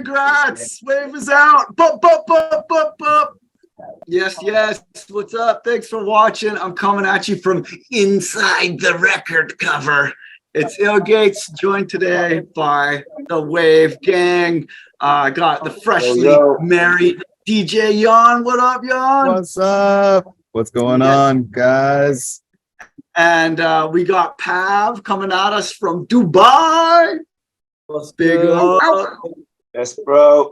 congrats. Wave is out. Bup, bup, bup, bup, bup. Yes, yes. What's up? Thanks for watching. I'm coming at you from inside the record cover. It's Illgates, joined today by the Wave Gang. I got the freshly married DJ Jan. What up, Jan? What's up? What's going on, guys? And we got Pav coming at us from Dubai. What's big up? Yes, bro.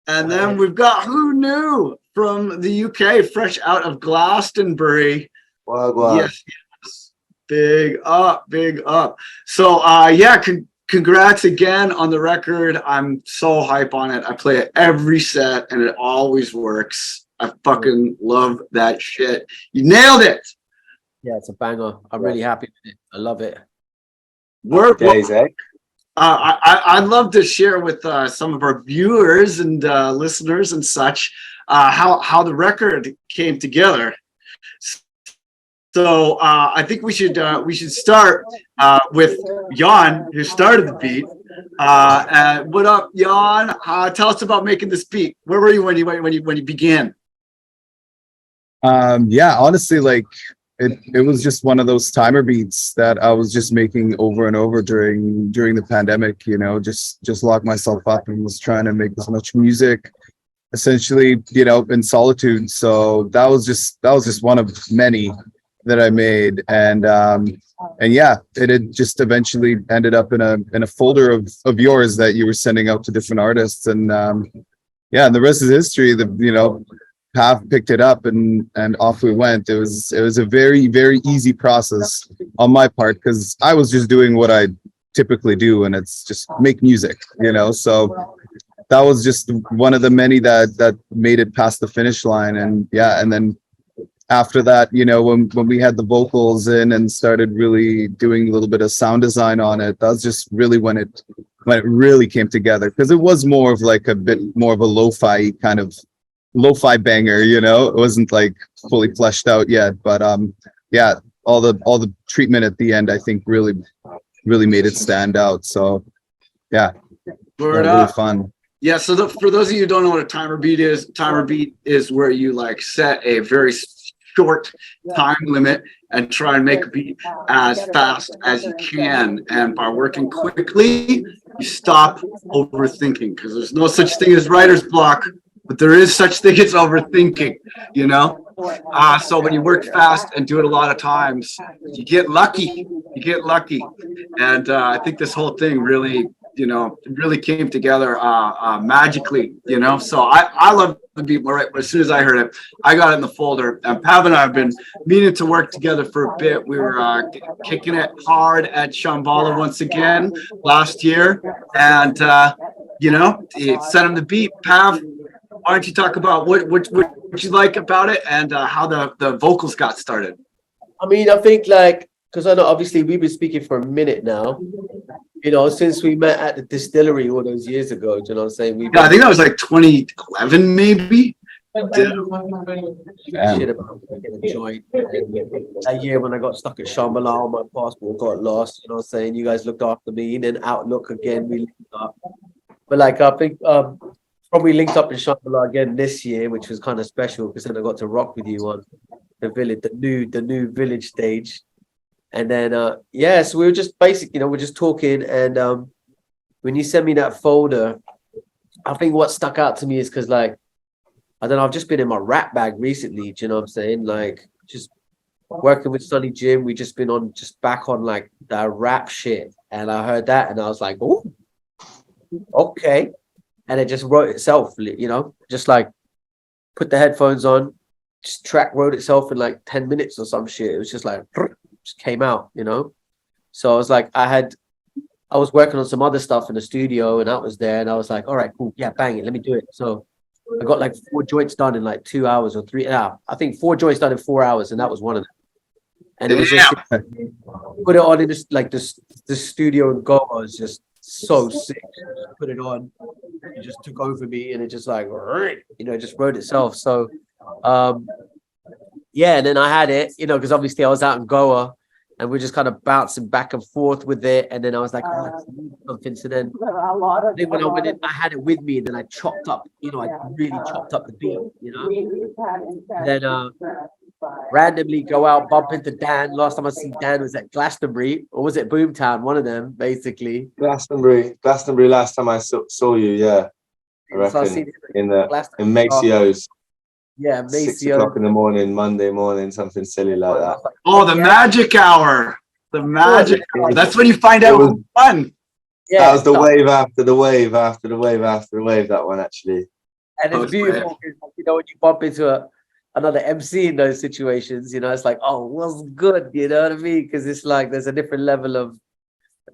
And then we've got Who Knew from the UK, fresh out of Glastonbury. Wow. Yes, yes. Big up, big up. So yeah, congrats again on the record. I'm so hype on it. I play it every set and it always works. I fucking love that shit. You nailed it. Yeah, it's a banger. I'm really happy with it. I love it. Days, eh? I'd love to share with some of our viewers and listeners and such how the record came together. So I think we should start with Jan, who started the beat. What up, Jan? Tell us about making this beat. Where were you when you began? Yeah, honestly, like it was just one of those timer beats that I was just making over and over during the pandemic, you know, just locked myself up and was trying to make as much music essentially, you know, in solitude. So that was just one of many that I made. And yeah, it had just eventually ended up in a folder of yours that you were sending out to different artists. And yeah, and the rest is history. You know, PAV picked it up and off we went. It was a very, very easy process on my part because I was just doing what I typically do, and it's just make music, you know. So that was just one of the many that made it past the finish line. And yeah, and then after that, you know, when we had the vocals in and started really doing a little bit of sound design on it, that was just really when it really came together, because it was more of like a bit more of a lo-fi kind of lo-fi banger, you know. It wasn't like fully fleshed out yet, but yeah, all the treatment at the end I think really made it stand out. So yeah, really fun. Yeah, so for those of you who don't know what a timer beat is where you like set a very short time limit and try and make a beat as fast as you can, and by working quickly you stop overthinking, because there's no such thing as writer's block, but there is such thing as overthinking, you know. So when you work fast and do it a lot of times, you get lucky. And I think this whole thing really, you know, really came together magically, you know. So I love the beat. Right, as soon as I heard it, I got it in the folder. And Pav and I have been meaning to work together for a bit. We were kicking it hard at Shambhala once again last year, and you know, it sent him the beat. Pav, why don't you talk about what you like about it and how the vocals got started? I mean, I think like, because I know obviously we've been speaking for a minute now, you know, since we met at the distillery all those years ago. Do you know what I'm saying? Yeah, I think that was like 2011 maybe. Shit about getting a joint. That year when I got stuck at Shambhala, my passport got lost. You know what I'm saying? You guys looked after me. And then Outlook again, we linked up. But like, I think probably linked up in Shambhala again this year, which was kind of special because then I got to rock with you on the village, the new village stage. And then yeah, so we were just basically, you know, we're just talking, and when you sent me that folder, I think what stuck out to me is because, like, I don't know, I've just been in my rap bag recently, do you know what I'm saying? Like, just working with Sonny Jim, we just been back on like the rap shit, and I heard that and I was like, oh, okay. And it just wrote itself, you know, just like put the headphones on, just wrote itself in like 10 minutes or some shit. It was just like, just came out, you know? So I was like, I was working on some other stuff in the studio and I was there and I was like, all right, cool. Yeah, bang it. Let me do it. So I got like 4 joints done in like 2 hours or 3. Yeah, I think 4 joints done in 4 hours. And that was one of them. And it was just put it on in just like this studio in Goa was just so sick. Just put it on. It just took over me and it just like, you know, it just wrote itself. So yeah, and then I had it, you know, because obviously I was out in Goa and we're just kind of bouncing back and forth with it. And then I was like, oh, I need something. So then when I went in, I had it with me, and then I chopped up, I really chopped up the beat, And then randomly go out, bump into Dan. Last time I see Dan was at Glastonbury, or was it Boomtown? One of them, basically. Glastonbury. Last time I saw you, yeah. I reckon So I seen in Macio's. Yeah, 6 Maceo. o'clock in the morning, Monday morning, something silly like that. Oh, the magic hour. The magic hour. That's when you find out who's won. Yeah, that was the wave after the wave after the wave after the wave, that one actually. And it's beautiful because, when you bump into another MC in those situations, it's like, oh, what's good? You know what I mean? Because it's like there's a different level of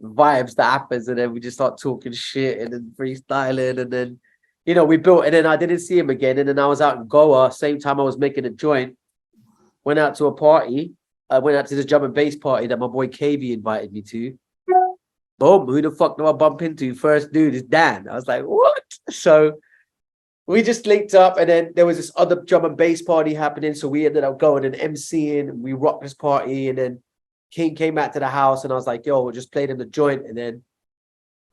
vibes that happens, and then we just start talking shit and then freestyling, and then we built, and then I didn't see him again, and then I was out in Goa, same time I was making a joint, went out to a party, I went out to this drum and bass party that my boy KV invited me to. Boom, who the fuck do I bump into? First dude is Dan. I was like, what? So we just linked up, and then there was this other drum and bass party happening, so we ended up going and MCing, and we rocked this party, and then King came back to the house, and I was like, yo, we just played in the joint, and then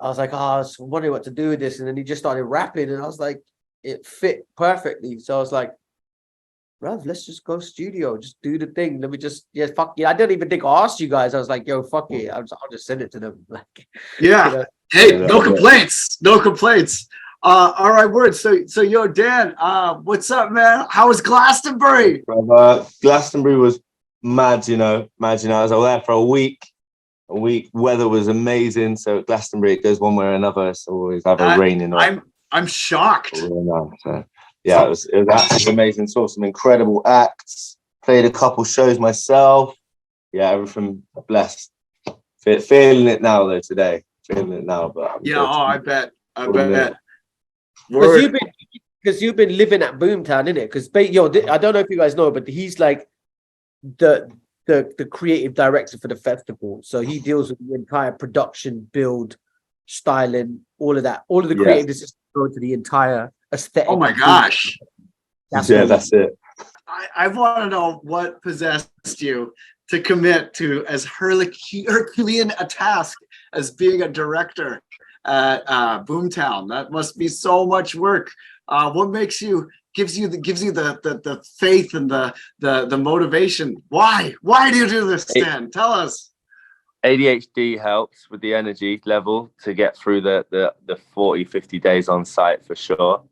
I was like, I was wondering what to do with this, and then he just started rapping, and I was like, it fit perfectly, so I was like, bruv, let's just go studio, just do the thing, let me just, fuck it. I didn't even think I asked you guys, I was like, yo, fuck it, I'll just send it to them. Like, Hey, no complaints, no complaints. All right, word. So yo, Dan, what's up, man? How was Glastonbury? Glastonbury was mad, I was there for a week. Weather was amazing. So Glastonbury, it goes one way or another. It's always either raining or I'm shocked. So, yeah, it was absolutely amazing. Saw some incredible acts. Played a couple shows myself. Yeah, everything blessed. Feeling it now though today. Feeling it now, but I bet. Because you've been living at Boomtown, innit? Because I don't know if you guys know, but he's like the creative director for the festival. So he deals with the entire production, build, styling, all of that. All of the creative decisions go to the entire aesthetic. Oh my gosh. That's it. I want to know what possessed you to commit to as Herculean a task as being a director at Boomtown. That must be so much work. What gives you the faith and the motivation? Why do you do this, Dan? Tell us. ADHD helps with the energy level to get through the 40-50 days on site for sure.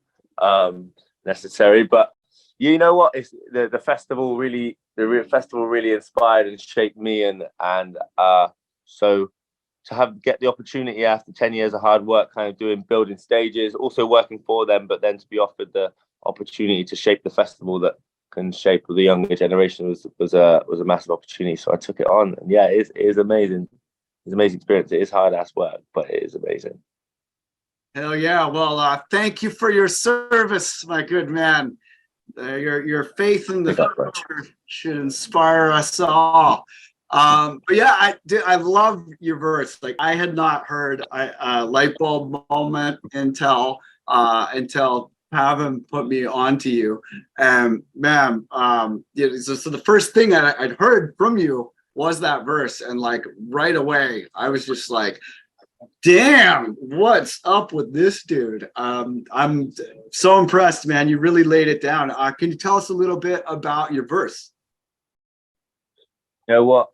Necessary, but you know what? It's the festival really inspired and shaped me, and so to get the opportunity after 10 years of hard work, kind of building stages, also working for them, but then to be offered the opportunity to shape the festival that can shape the younger generation was a massive opportunity. So I took it on, and it is amazing. It's an amazing experience. It is hard ass work, but it is amazing. Hell yeah! Well, thank you for your service, my good man. Your faith in the future should inspire us all. But I love your verse. Like, I had not heard a light bulb moment until PAV4N put me onto you. And man, so the first thing I'd heard from you was that verse, and like right away I was just like, damn, what's up with this dude? I'm so impressed, man. You really laid it down. Can you tell us a little bit about your verse? You know what?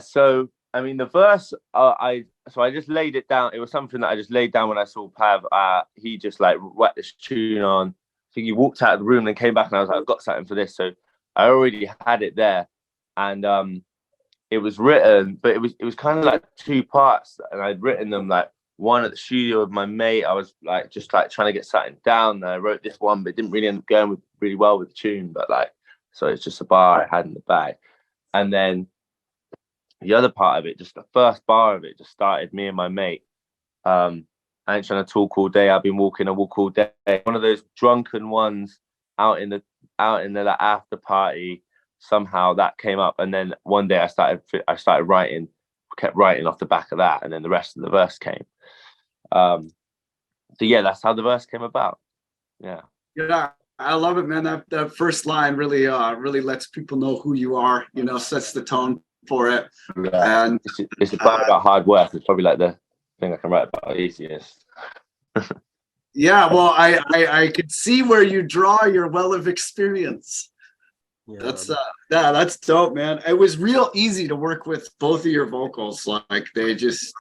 So I mean, the verse, I just laid it down. It was something that I just laid down when I saw Pav. He just like whacked this tune on. I think he walked out of the room and came back, and I was like, I've got something for this. So I already had it there, and it was written, but it was kind of like two parts, and I'd written them like one at the studio with my mate. I was like just like trying to get something down. And I wrote this one, but it didn't really end up going really well with the tune. But like, so it's just a bar I had in the bag, and then the other part of it, just the first bar of it, just started me and my mate. I ain't trying to talk all day. I've been walking a walk all day. One of those drunken ones out in the like, after party. Somehow that came up, and then one day I started writing, kept writing off the back of that, and then the rest of the verse came. So that's how the verse came about. Yeah, I love it, man. That first line really lets people know who you are. Sets the tone for it. Yeah. And It's about hard work. It's probably like the thing I can write about easiest. yeah, well, I could see where you draw your well of experience. That's that's dope, man. It was real easy to work with both of your vocals. Like they just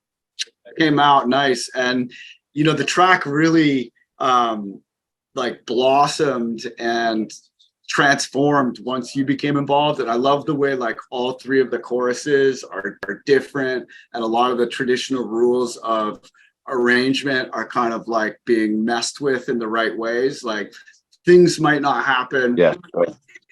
came out nice. And you know, the track really like blossomed and transformed once you became involved. And I love the way like all three of the choruses are different, and a lot of the traditional rules of arrangement are kind of like being messed with in the right ways. Like things might not happen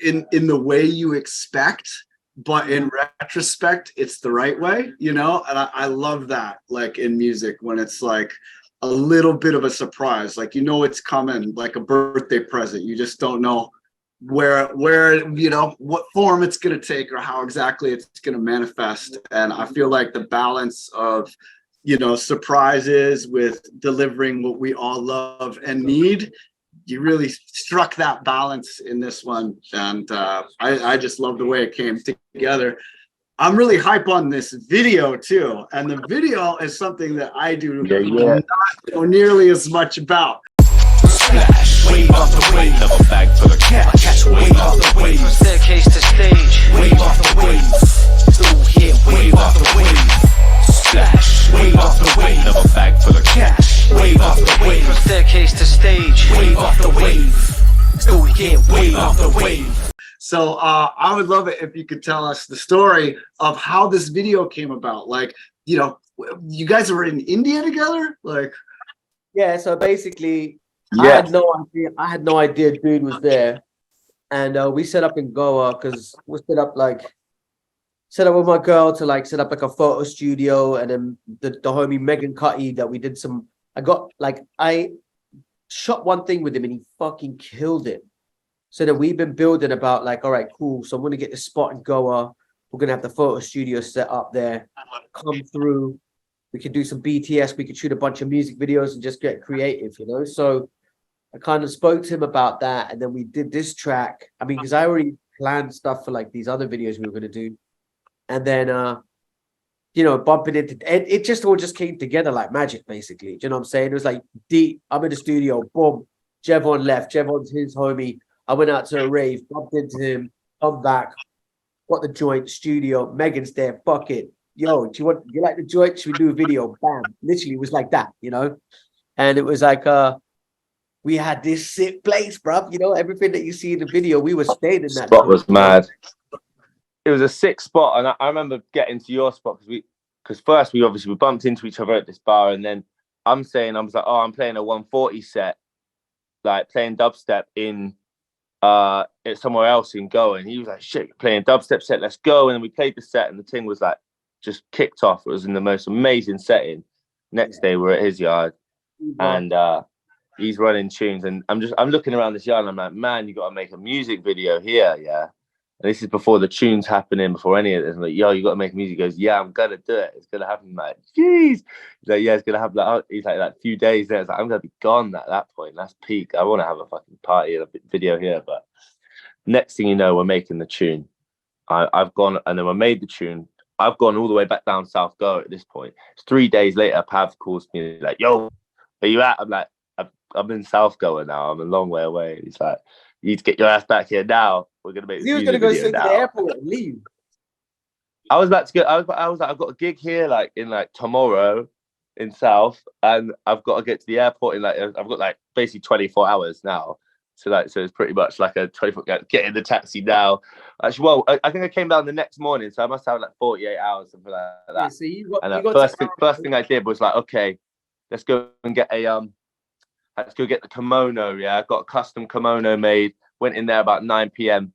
in the way you expect, but in retrospect it's the right way, you know. And I love that, like in music, when it's like a little bit of a surprise, like you know it's coming, like a birthday present. You just don't know where you know what form it's going to take or how exactly it's going to manifest. And I feel like the balance of, you know, surprises with delivering what we all love and need, you really struck that balance in this one. And I just love the way it came together. I'm really hype on this video too. And the video is something that I do not know nearly as much about. Splash, wave off the wave, never bag for the catch, wave off the wave, from staircase to stage, wave off the wave, through here, wave off the wave, splash, wave off the wave, never bag for the catch, wave off the wave, from staircase to stage, wave off the wave, through here, wave off the wave. So I would love it if you could tell us the story of how this video came about. Like, you know, you guys were in India together, like. Yeah, so basically, I had no idea dude was there, and we set up in Goa because we set up with my girl to like set up like a photo studio, and then the homie Megan Cutty that we did some. I shot one thing with him and he fucking killed it. So then we've been building about like, all right, cool. So I'm gonna get the spot in Goa. We're gonna have the photo studio set up there. Come through. We could do some BTS. We could shoot a bunch of music videos and just get creative, you know. So I kind of spoke to him about that, and then we did this track. I mean, because I already planned stuff for like these other videos we were gonna do, and then you know, bumping into it just all just came together like magic, basically. Do you know what I'm saying? It was like deep. I'm in the studio, boom. Jevon left. Jevon's his homie. I went out to a rave, bumped into him, come back, got the joint studio. Megan's there, fuck it. Yo, do you like the joint? Should we do a video? Bam. Literally, it was like that, you know? And it was like, we had this sick place, bruv. You know, everything that you see in the video, we were staying in that spot was mad. It was a sick spot. And I remember getting to your spot because first we bumped into each other at this bar. And then I was like, oh, I'm playing a 140 set, like playing dubstep in somewhere else in Goa. And he was like, shit, playing dubstep set, let's go. And then we played the set and the thing was like just kicked off. It was in the most amazing setting. Next day we're at his yard and he's running tunes, and I'm looking around this yard and I'm like, man, you got to make a music video here. Yeah. And this is before the tunes happening, before any of this. I'm like, yo, you got to make music. He goes, yeah, I'm gonna do it. It's gonna happen. I'm like, jeez. He's like, yeah, it's gonna happen. Like, he's like few days there. It's like, I'm gonna be gone at that point. That's peak. I want to have a fucking party and a video here. But next thing you know, we're making the tune. I've gone, and then we made the tune. I've gone all the way back down South Goa at this point. It's 3 days later, Pav calls me like, yo, where you at? I'm like, I'm in South Goa now. I'm a long way away. He's like, you need to get your ass back here now. We're gonna make this music video now. He was gonna go straight to the airport and leave. I was about to go. I was like, I've got a gig here, like in like tomorrow in South, and I've got to get to the airport in like I've got like basically 24 hours now. So it's pretty much like a 24. Get in the taxi now. Actually, well, I think I came down the next morning, so I must have like 48 hours, something like that. Yeah, so first thing I did was like, okay, let's go and get let's go get the kimono. Yeah, I got a custom kimono made. Went in there about 9 p.m.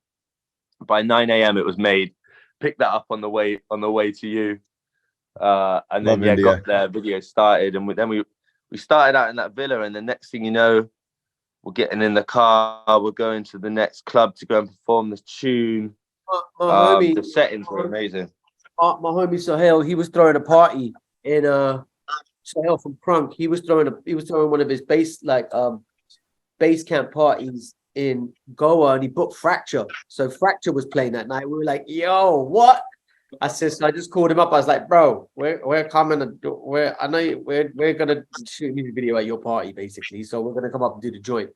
By 9 a.m. it was made. Picked that up on the way to you, and then got there. Video started, and then we started out in that villa, and the next thing you know, we're getting in the car. We're going to the next club to go and perform the tune. The settings were amazing. My homie Sahel, he was throwing a party in Sahel from Crunk. He was throwing one of his base camp parties in Goa, and he booked Fracture. So Fracture was playing that night. We were like, yo, what? I said, so I just called him up. I was like, bro, we're coming. I know we're gonna shoot a music video at your party, basically. So we're gonna come up and do the joint.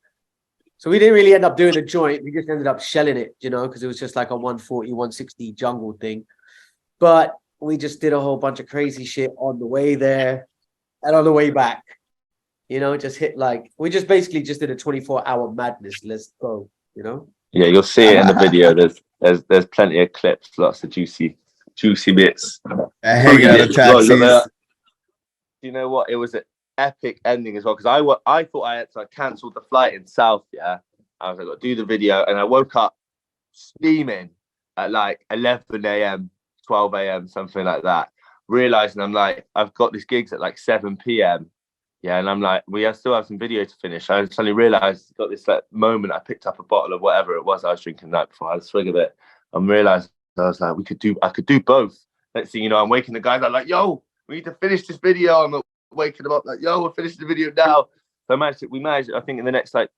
So we didn't really end up doing the joint. We just ended up shelling it, you know, because it was just like a 140, 160 jungle thing. But we just did a whole bunch of crazy shit on the way there and on the way back. You know, just hit like we just basically just did a 24-hour madness. Let's go, you know. Yeah, you'll see it in the video. There's plenty of clips, lots of juicy bits. Hang out of taxis. You know what? It was an epic ending as well because I thought I had to cancel the flight in South. Yeah, I was like, got to do the video, and I woke up steaming at like 11 a.m., 12 a.m., something like that. Realizing I'm like, I've got these gigs at like 7 p.m. Yeah, and I'm like, still have some video to finish. I suddenly realized, got this like moment. I picked up a bottle of whatever it was I was drinking the night before. I had a swig of it, and realized I was like, I could do both. Next thing you know, I'm waking the guys up like, yo, we need to finish this video. I'm waking them up like, yo, we're finishing the video now. So we managed, I think in the next like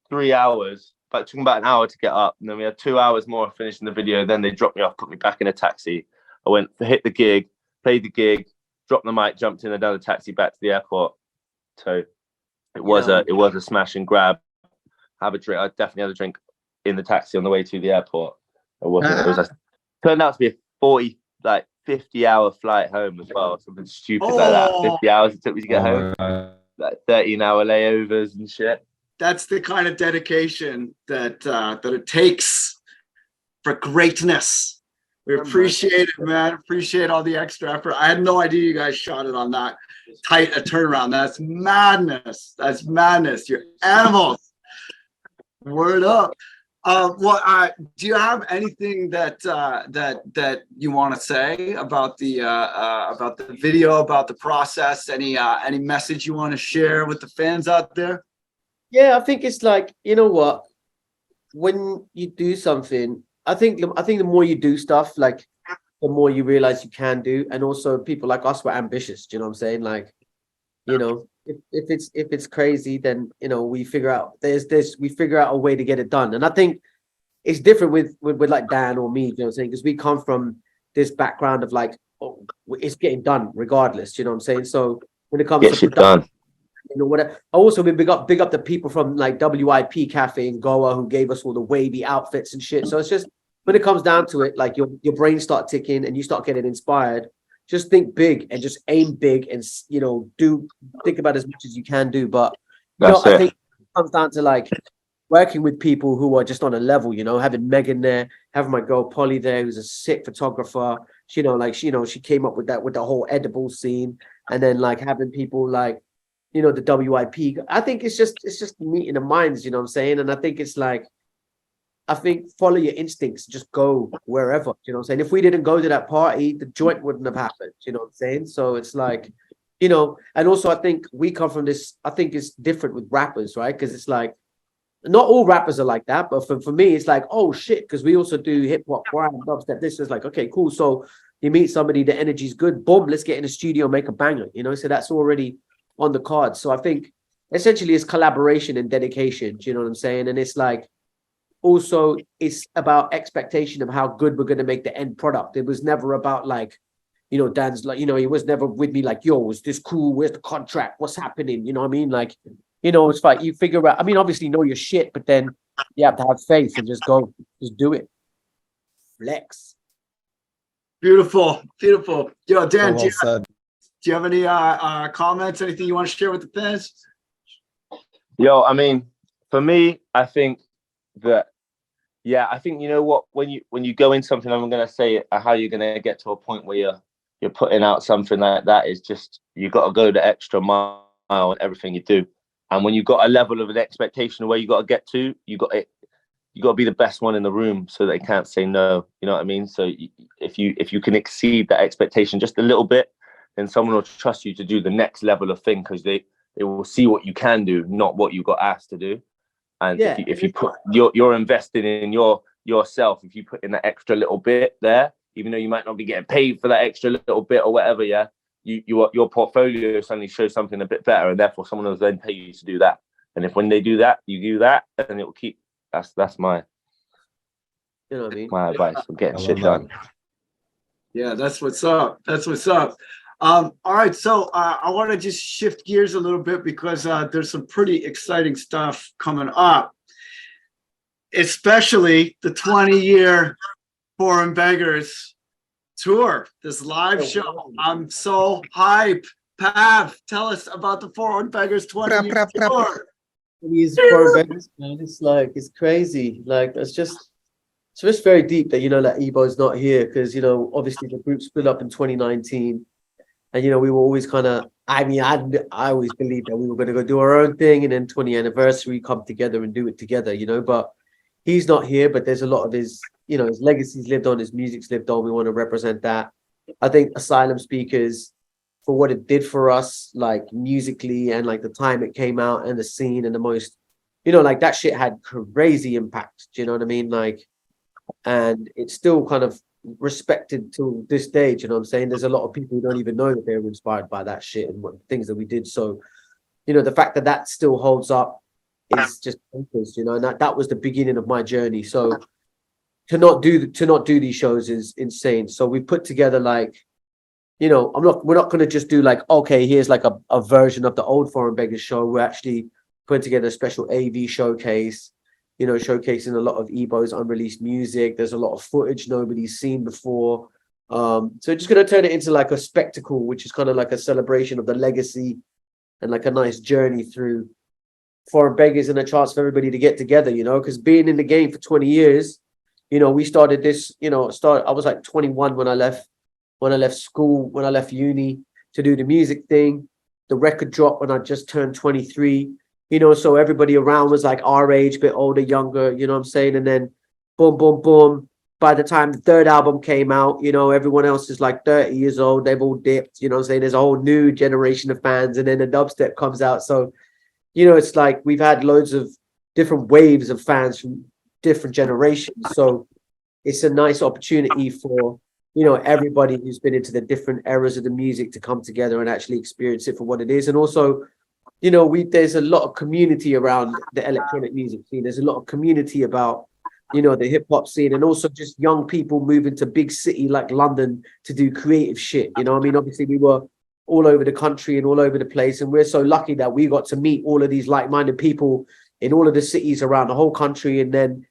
3 hours, but it took about an hour to get up. And then we had 2 hours more of finishing the video. Then they dropped me off, put me back in a taxi. I went to hit the gig, played the gig, dropped the mic, jumped in another taxi back to the airport. So it was a smash and grab. Have a drink. I definitely had a drink in the taxi on the way to the airport. Turned out to be a 50-hour flight home as well. Something stupid like that. 50 hours it took me to get home. Like 13-hour layovers and shit. That's the kind of dedication that it takes for greatness. We appreciate it, man. Appreciate all the extra effort. I had no idea you guys shot it on that tight a turnaround. That's madness. That's madness. You're animals. Word up. Do you have anything that you want to say about the video, about the process? Any message you want to share with the fans out there? Yeah, I think it's like, you know what? When you do something, I think the more you do stuff, like the more you realize you can do. And also people like us were ambitious, do you know what I'm saying? Like, you know, if it's crazy, then you know, we figure out we figure out a way to get it done. And I think it's different with like Dan or me, you know what I'm saying? Because we come from this background of like, oh, it's getting done regardless, you know what I'm saying? So when it comes to production, you know, whatever. Also, we big up the people from like WIP Cafe in Goa who gave us all the wavy outfits and shit. So it's just when it comes down to it, like your brain start ticking and you start getting inspired. Just think big and just aim big and, you know, think about as much as you can do. But you know, I think it comes down to like working with people who are just on a level, you know, having Megan there, having my girl Polly there, who's a sick photographer. She, you know, like she came up with the whole edible scene, and then like having people like, you know, the WIP. I think it's just meeting the minds, you know what I'm saying? And I think it's like, I think follow your instincts, just go wherever, you know what I'm saying? If we didn't go to that party, the joint wouldn't have happened, you know what I'm saying? So it's like, you know, and also I think we come from this, I think it's different with rappers, right? Because it's like, not all rappers are like that, but for me, it's like, oh shit, because we also do hip hop, rap, dubstep. This is like, okay, cool. So you meet somebody, the energy's good, boom, let's get in the studio, make a banger, you know? So that's already on the cards. So I think essentially it's collaboration and dedication, do you know what I'm saying? And it's like, also it's about expectation of how good we're going to make the end product. It was never about like, you know, Dan's like, you know, he was never with me like, yo, is this cool? Where's the contract? What's happening? You know what I mean? Like, you know, it's like you figure out, I mean, obviously know your shit, but then you have to have faith and just go, just do it. Flex. Beautiful. Yo, Dan, So well do you have any comments, anything you want to share with the fans? Yo, I mean, for me, I think that, yeah, I think, you know what, when you go in something, I'm going to say how you're going to get to a point where you're putting out something like that is just, you got to go the extra mile in everything you do. And when you've got a level of an expectation of where you got to get to, you got to be the best one in the room so they can't say no. You know what I mean? So if you can exceed that expectation just a little bit, then someone will trust you to do the next level of thing, because they will see what you can do, not what you got asked to do. And yeah, if you put you're investing in yourself, if you put in that extra little bit there, even though you might not be getting paid for that extra little bit or whatever, yeah, your portfolio suddenly shows something a bit better, and therefore someone will then pay you to do that. And if when they do that, you do that, and it will keep. That's my, you know what I mean? My advice for getting shit done. Yeah, that's what's up. That's what's up. All right, so I want to just shift gears a little bit because there's some pretty exciting stuff coming up, especially the 20-year Foreign Beggars tour, this live show. I'm so hype. Pav, tell us about the Foreign Beggars 20-year tour. These Foreign Beggars, man, it's like, it's crazy. Like, it's just very deep that, that Ebo's not here because, obviously the group split up in 2019. And, we were always kind of, I always believed that we were going to go do our own thing and then 20th anniversary, come together and do it together, but he's not here, but there's a lot of his, his legacy's lived on, his music's lived on. We want to represent that. I think Asylum Speakers, for what it did for us, like musically and like the time it came out and the scene and the most, like that shit had crazy impact. Do you know what I mean? Like, and it's still kind of respected to this day. Do you know what I'm saying? There's a lot of people who don't even know that they were inspired by that shit and what things that we did. So, the fact that that still holds up is just bonkers, and that was the beginning of my journey. So to not do these shows is insane. So we put together like, we're not going to just do like, okay, here's like a version of the old Foreign Beggars show. We're actually putting together a special AV showcase, showcasing a lot of Ebo's unreleased music. There's a lot of footage nobody's seen before. So just going to turn it into like a spectacle, which is kind of like a celebration of the legacy and like a nice journey through Foreign Beggars and a chance for everybody to get together, because being in the game for 20 years, we started this, I was like 21 when I left school, when I left uni to do the music thing. The record dropped when I just turned 23. So everybody around was like our age, a bit older, younger, you know what I'm saying? And then boom, boom, boom. By the time the third album came out, everyone else is like 30 years old. They've all dipped, you know what I'm saying? There's a whole new generation of fans. And then the dubstep comes out. So, it's like we've had loads of different waves of fans from different generations. So it's a nice opportunity for, everybody who's been into the different eras of the music to come together and actually experience it for what it is. And also, there's a lot of community around the electronic music scene. There's a lot of community about, the hip hop scene, and also just young people moving to big city like London to do creative shit. Obviously we were all over the country and all over the place. And we're so lucky that we got to meet all of these like-minded people in all of the cities around the whole country. And then,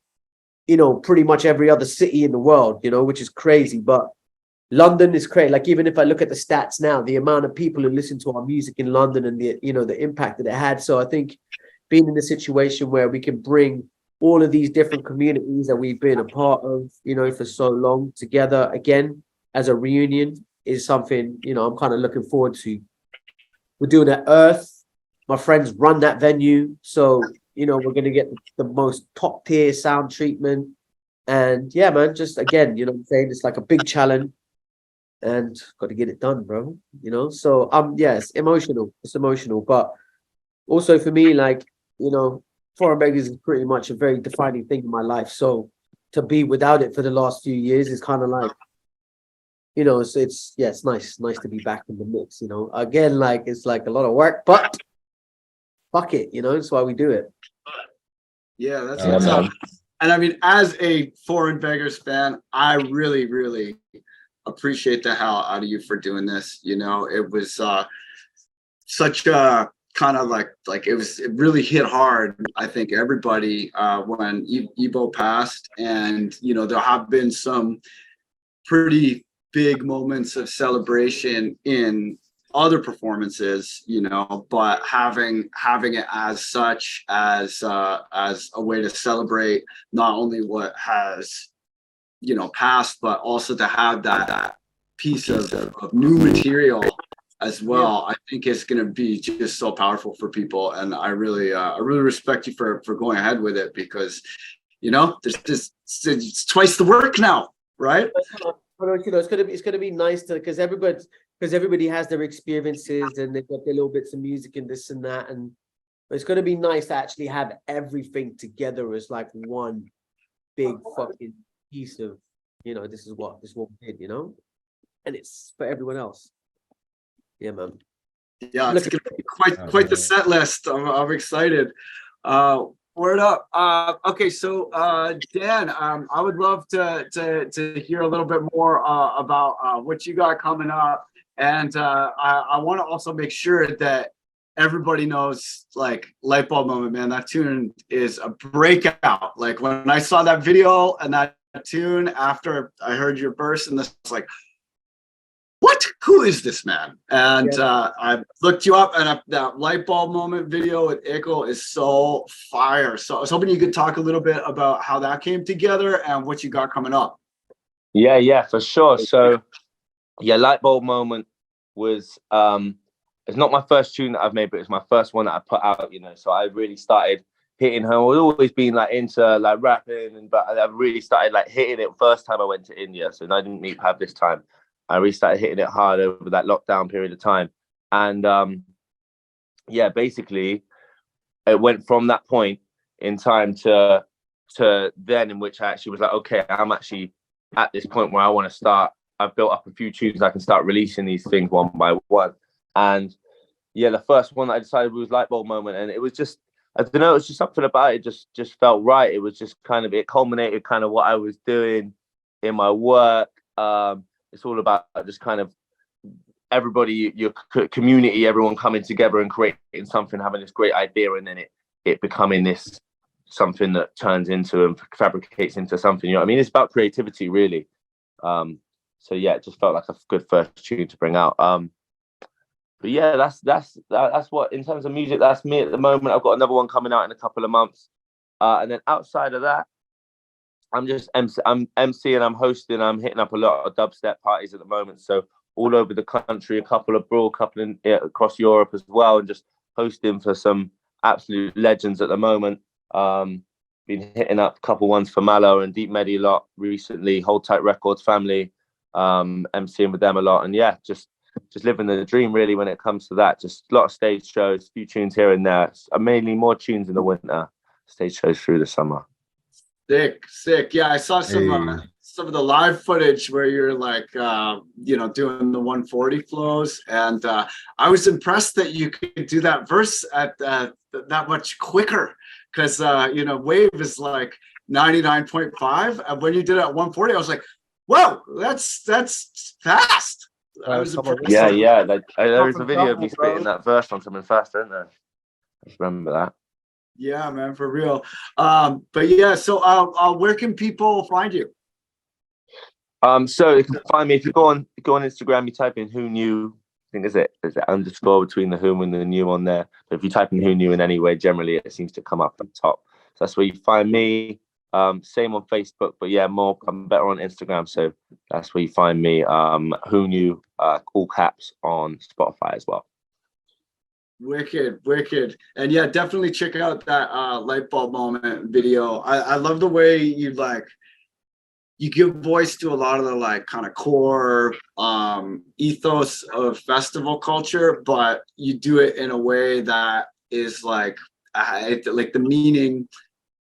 pretty much every other city in the world, which is crazy. But London is crazy. Like, even if I look at the stats now, the amount of people who listen to our music in London and the, the impact that it had. So I think being in a situation where we can bring all of these different communities that we've been a part of, for so long together again as a reunion is something, I'm kind of looking forward to. We're doing it at Earth. My friends run that venue. So, we're going to get the most top tier sound treatment. And yeah, man, just again, what I'm saying? It's like a big challenge and got to get it done, bro. So yeah, it's emotional. It's emotional. But also for me, like, Foreign Beggars is pretty much a very defining thing in my life. So to be without it for the last few years is kind of like, it's nice to be back in the mix, again, like, it's like a lot of work, but fuck it, that's why we do it. Yeah, that's what's up. And I mean, as a Foreign Beggars fan, I really, really appreciate the hell out of you for doing this. It was such a kind of like it really hit hard, I think, everybody when Ebo passed. And there have been some pretty big moments of celebration in other performances, but having it as such, as a way to celebrate not only what has passed, but also to have that piece of new material as well. I think it's going to be just so powerful for people. And I really respect you for going ahead with it, because there's just, it's twice the work now, right? It's gonna be nice to, because everybody has their experiences and they've got their little bits of music and this and that, and it's gonna be nice to actually have everything together as like one big fucking piece of, this is what we did, and it's for everyone else. Yeah, man. Yeah, it's gonna be quite the set list. I'm excited. Word up. Okay, so Dan, I would love to hear a little bit more about what you got coming up, and I want to also make sure that everybody knows, like, Light Bulb Moment, man. That tune is a breakout. Like, when I saw that video and that tune after I heard your verse, and this was like, what? Who is this man? And I looked you up, and that Light Bulb Moment video with Ickle is so fire. So I was hoping you could talk a little bit about how that came together and what you got coming up. Yeah, for sure. So yeah, Light Bulb Moment was it's not my first tune that I've made, but it's my first one that I put out, you know. So I really started hitting her. I've always been like into like rapping, but I really started like hitting it first time I went to India. So I didn't meet Pav this time. I really started hitting it hard over that lockdown period of time. And yeah, basically it went from that point in time to then, in which I actually was like, okay, I'm actually at this point where I want to start. I've built up a few tunes. I can start releasing these things one by one. And yeah, the first one that I decided was Light Bulb Moment. And it was just, I don't know, it was just something about it just felt right. It was just kind of, it culminated kind of what I was doing in my work. It's all about just kind of everybody, your community, everyone coming together and creating something, having this great idea, and then it becoming this something that turns into and fabricates into something. You know what I mean? It's about creativity, really. So yeah, it just felt like a good first tune to bring out. But yeah, that's what, in terms of music, that's me at the moment. I've got another one coming out in a couple of months, and then outside of that, I'm emceeing, I'm hosting, I'm hitting up a lot of dubstep parties at the moment. So all over the country, a couple abroad, across Europe as well, and just hosting for some absolute legends at the moment. Been hitting up a couple ones for Mallow and Deep Medi a lot recently. Hold Tight Records family, emceeing with them a lot, and yeah, just living the dream really when it comes to that. Just a lot of stage shows, a few tunes here and there. Mainly more tunes in the winter, stage shows through the summer. Sick. Yeah, I saw some of the live footage where you're like, doing the 140 flows, and I was impressed that you could do that verse at that much quicker, because wave is like 99.5, and when you did it at 140, I was like, whoa, that's fast. I was impressed. Yeah. There was a video of me spitting that verse on something fast, isn't there? I remember that. Yeah, man, for real. But yeah, so where can people find you? So you can find me if you go on Instagram, you type in Who Knew. I think is it underscore between the whom and the new on there. But if you type in Who Knew in any way, generally it seems to come up at the top. So that's where you find me. Same on Facebook, but yeah, I'm better on Instagram. So that's where you find me. Who Knew, all caps on Spotify as well. Wicked. And yeah, definitely check out that Light Bulb Moment video. I love the way you give voice to a lot of the like kind of core ethos of festival culture, but you do it in a way that is like the meaning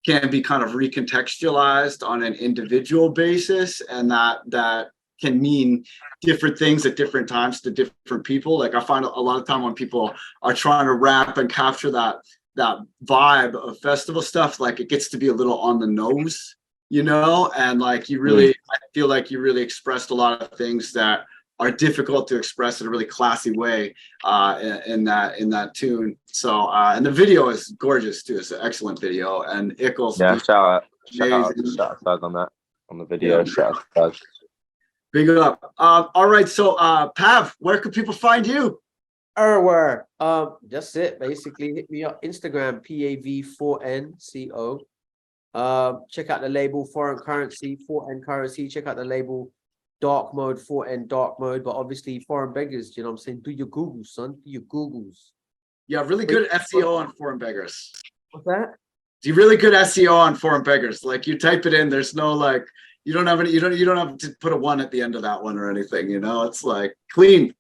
can be kind of recontextualized on an individual basis, and that can mean different things at different times to different people. Like, I find a lot of time when people are trying to rap and capture that vibe of festival stuff, like, it gets to be a little on the nose, and like I feel like you really expressed a lot of things that are difficult to express in a really classy way in that tune. So and the video is gorgeous too. It's an excellent video. And Ickles, yeah, shout out on that, on the video. Yeah. Shout out. Big up. All right, so Pav, where can people find you? Everywhere. That's it. Basically, hit me up Instagram, PAV4N CO. Check out the label Foreign Currency, 4N Currency. Check out the label Dark Mode, 4N Dark Mode. But obviously, Foreign Beggars. You know what I'm saying? Do your Googles, son. Do your Googles. Yeah, really good SEO on Foreign Beggars. What's that? Do really good SEO on Foreign Beggars. Like, you type it in, there's no like. You don't have to put a 1 at the end of that one or anything, It's like clean.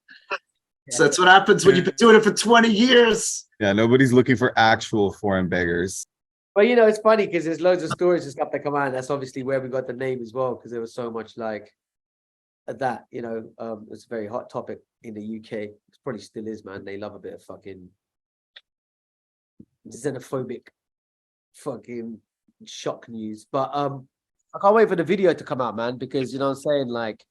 So that's what happens when you've been doing it for 20 years. Yeah, nobody's looking for actual Foreign Beggars. But it's funny because there's loads of stories and stuff that come out. That's obviously where we got the name as well, because there was so much like that, it's a very hot topic in the UK. It probably still is, man. They love a bit of fucking xenophobic fucking shock news. But I can't wait for the video to come out, man, because you know what I'm saying, like,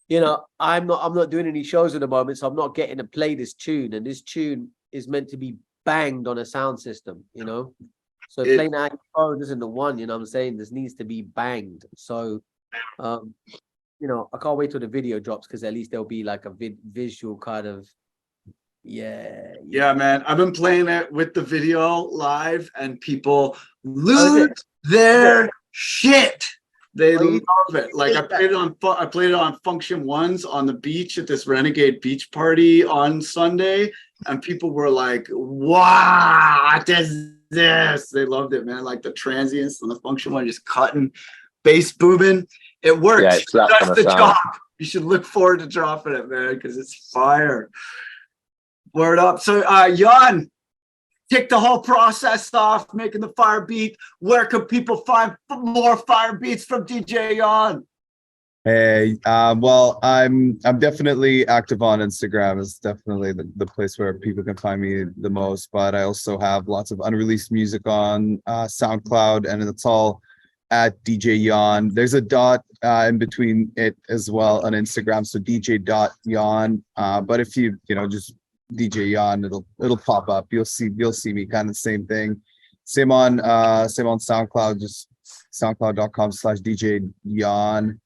you know, I'm not doing any shows at the moment, so I'm not getting to play this tune, and this tune is meant to be banged on a sound system, you know. So playing that phone isn't the one, you know what I'm saying? This needs to be banged. So you know, I can't wait till the video drops, because at least there'll be like a visual kind of Yeah, man. I've been playing it with the video live, and people lose their shit. They love it. Like I played it on Function Ones on the beach at this Renegade beach party on Sunday, and people were like, "Wow, what is this?" They loved it, man. Like the transients on the Function One, just cutting, bass booming. It works. Yeah, it's slapped on That's the the sound. job. You should look forward to dropping it, man, because it's fire. Word up. So, Jan, kick the whole process off, making the fire beat. Where can people find more fire beats from DJ Jan? Hey, well, I'm definitely active on Instagram. Is definitely the place where people can find me the most. But I also have lots of unreleased music on SoundCloud, and it's all at DJ Jan. There's a dot in between it as well on Instagram, so DJ.Jan. But if you just DJ Jan, it'll pop up. You'll see me, kind of same thing. Same on SoundCloud, just soundcloud.com/DJ Jan.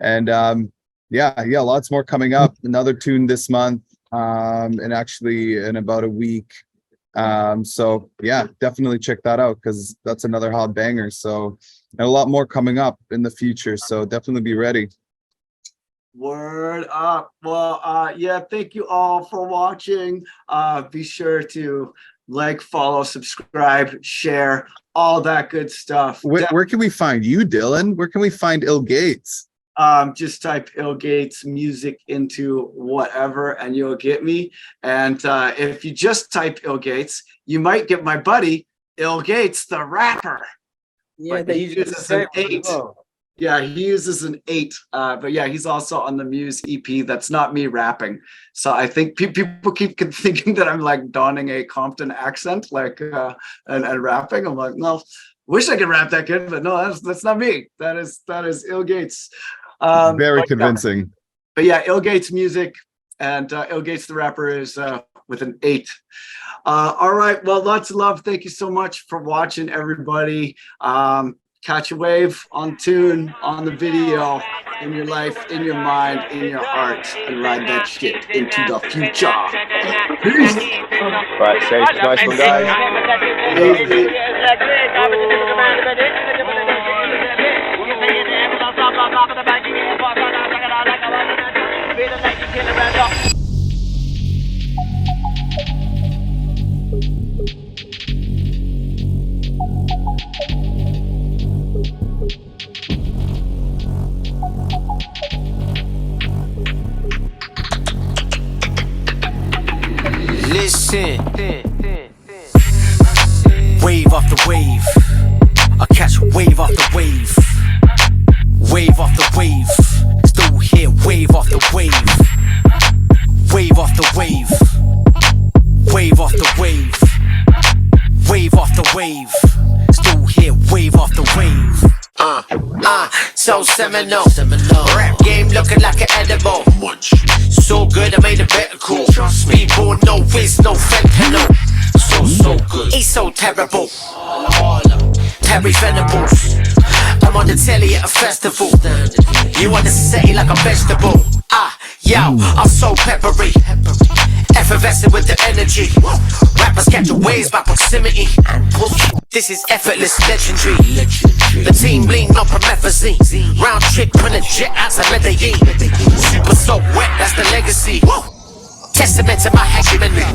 And yeah, lots more coming up. Another tune this month, and actually in about a week. So yeah, definitely check that out, because that's another hot banger. So, and a lot more coming up in the future. So definitely be ready. Word up. Well, yeah, thank you all for watching. Be sure to like, follow, subscribe, share, all that good stuff. Where can we find you, Dylan? Where can we find Ill Gates? Just type Ill Gates music into whatever and you'll get me. And if you just type Ill Gates, you might get my buddy Ill Gates, the rapper. yeah, But they he usually uses an 8. Yeah, he uses an 8. But yeah, he's also on the Muse EP. That's not me rapping. So I think people keep thinking that I'm like donning a Compton accent, like and rapping. I'm like, no, wish I could rap that good, but no, that's not me. That is Ill Gates. Very convincing. But yeah, Ill Gates music, and Ill Gates the rapper is with an 8. All right, well, lots of love. Thank you so much for watching, everybody. Catch a wave on tune, on the video, in your life, in your mind, in your heart, and ride that shit into the future. Peace. Right, safe. Nice one, guys. Listen, wave after wave, I catch wave after wave, wave after wave, still here wave after wave, wave after wave, wave after wave, wave after wave, still here wave after wave. So seminal. Rap game looking like an edible. So good, I made it better cool. Speedball, no whiz, no fentanyl. So good. He's so terrible. Terry Venables. I'm on the telly at a festival. You want to say like a vegetable. Yo, I'm so peppery. Effervescent with the energy. Rappers catch waves by proximity. This is effortless, legendary. The team lean on promethazine. Round trip on a jet out to Medellin. Super so wet, that's the legacy. Testament to my hegemony.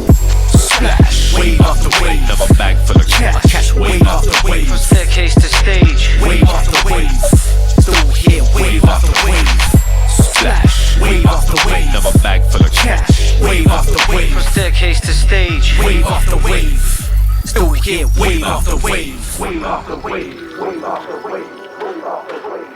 Splash, wave after wave. Another bag full of cash. I catch wave after wave. From staircase to stage. Wave after wave. Still here, wave after wave. Splash, wave after wave. Another bag full of cash. Wave after wave. From staircase to stage. Wave after wave. Still here, wave after wave. Wave after wave. Wave after wave. Wave after wave.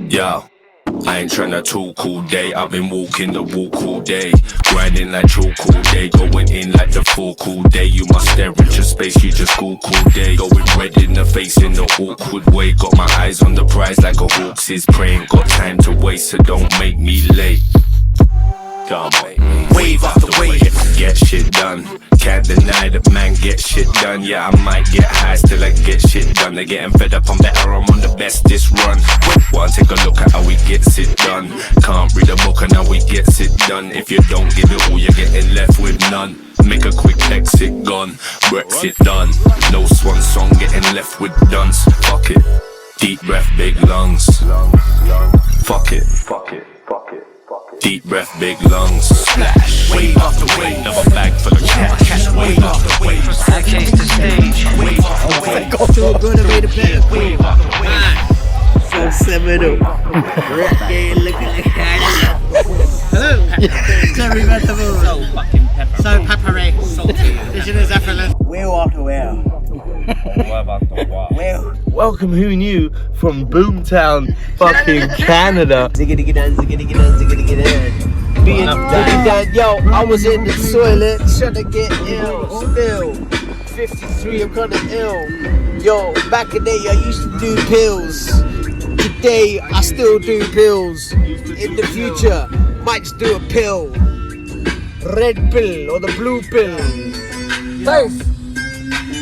Yo, I ain't tryna talk all day. I've been walking the walk all day, grinding like chalk all day, going in like the fork all day. You must stare into space, you just walk all day, going red in the face in the awkward way. Got my eyes on the prize like a hawk's is praying. Got time to waste, so don't make me late. Don't make me wave after wave, get shit done. Can't deny that man get shit done. Yeah, I might get high, still I get shit done. They're getting fed up, I'm better, I'm on the bestest run. Wanna take a look at how we gets it done. Can't read a book and how we gets it done. If you don't give it all, you're getting left with none. Make a quick exit, gone, Brexit done. No swan song, getting left with duns. Fuck it, deep breath, big lungs. Fuck it, fuck it, fuck it. Deep breath, big lungs. Splash, wave after wave. Another bag full of cash. Catch wave after wave. From staircase to stage. Wave after wave. So good, I made a better. Wave after wave. So seminal. Rap game looking like Hello. Terry Vegetable. So fucking pepper. So peppery. Salty. This is effortless. Wheel after wheel. Welcome, who knew, from Boomtown, fucking Canada. Ziggity down, ziggity down, ziggity down. Being down, yo, I was in the toilet trying to get ill. Still, 53, I'm kinda ill. Yo, back in the day, I used to do pills. Today, I still do pills. In the future, might just do a pill. Red pill or the blue pill. Both.